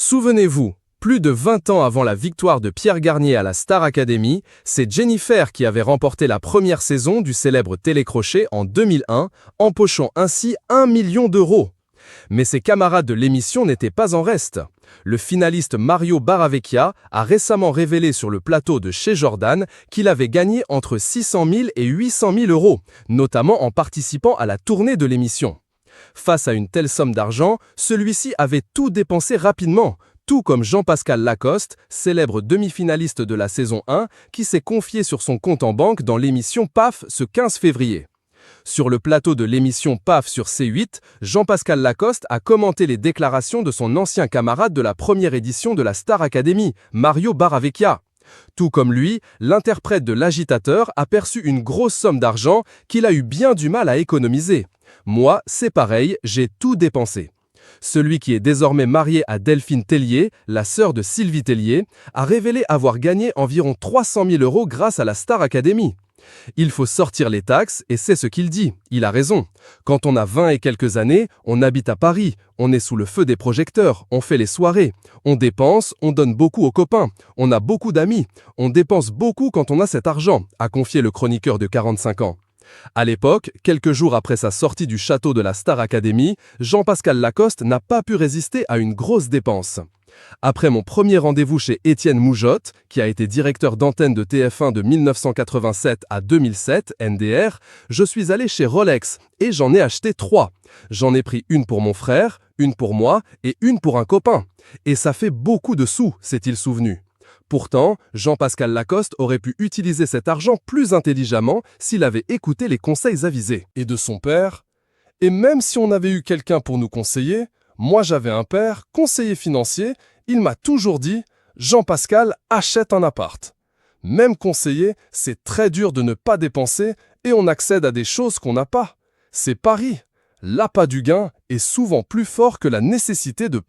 Souvenez-vous, plus de 20 ans avant la victoire de Pierre Garnier à la Star Academy, c'est Jennifer qui avait remporté la première saison du célèbre télécrochet en 2001, empochant ainsi 1 million d'euros. Mais ses camarades de l'émission n'étaient pas en reste. Le finaliste Mario Baravecchia a récemment révélé sur le plateau de chez Jordan qu'il avait gagné entre 600 000 et 800 000 euros, notamment en participant à la tournée de l'émission. Face à une telle somme d'argent, celui-ci avait tout dépensé rapidement, tout comme Jean-Pascal Lacoste, célèbre demi-finaliste de la saison 1, qui s'est confié sur son compte en banque dans l'émission PAF ce 15 février. Sur le plateau de l'émission PAF sur C8, Jean-Pascal Lacoste a commenté les déclarations de son ancien camarade de la première édition de la Star Academy, Mario Baravecchia. Tout comme lui, l'interprète de l'agitateur a perçu une grosse somme d'argent qu'il a eu bien du mal à économiser. Moi, c'est pareil, j'ai tout dépensé. Celui qui est désormais marié à Delphine Tellier, la sœur de Sylvie Tellier, a révélé avoir gagné environ 300 000 euros grâce à la Star Academy. Il faut sortir les taxes et c'est ce qu'il dit. Il a raison. Quand on a 20 et quelques années, on habite à Paris, on est sous le feu des projecteurs, on fait les soirées, on dépense, on donne beaucoup aux copains, on a beaucoup d'amis, on dépense beaucoup quand on a cet argent, a confié le chroniqueur de 45 ans. À l'époque, quelques jours après sa sortie du château de la Star Academy, Jean-Pascal Lacoste n'a pas pu résister à une grosse dépense. Après mon premier rendez-vous chez Étienne Moujotte, qui a été directeur d'antenne de TF1 de 1987 à 2007, NDR, je suis allé chez Rolex et j'en ai acheté 3. J'en ai pris une pour mon frère, une pour moi et une pour un copain. Et ça fait beaucoup de sous, s'est-il souvenu. Pourtant, Jean-Pascal Lacoste aurait pu utiliser cet argent plus intelligemment s'il avait écouté les conseils avisés. Et de son père? Et même si on avait eu quelqu'un pour nous conseiller, moi j'avais un père, conseiller financier, il m'a toujours dit « Jean-Pascal, achète un appart ». Même conseiller, c'est très dur de ne pas dépenser et on accède à des choses qu'on n'a pas. C'est Paris. L'appât du gain est souvent plus fort que la nécessité de penser.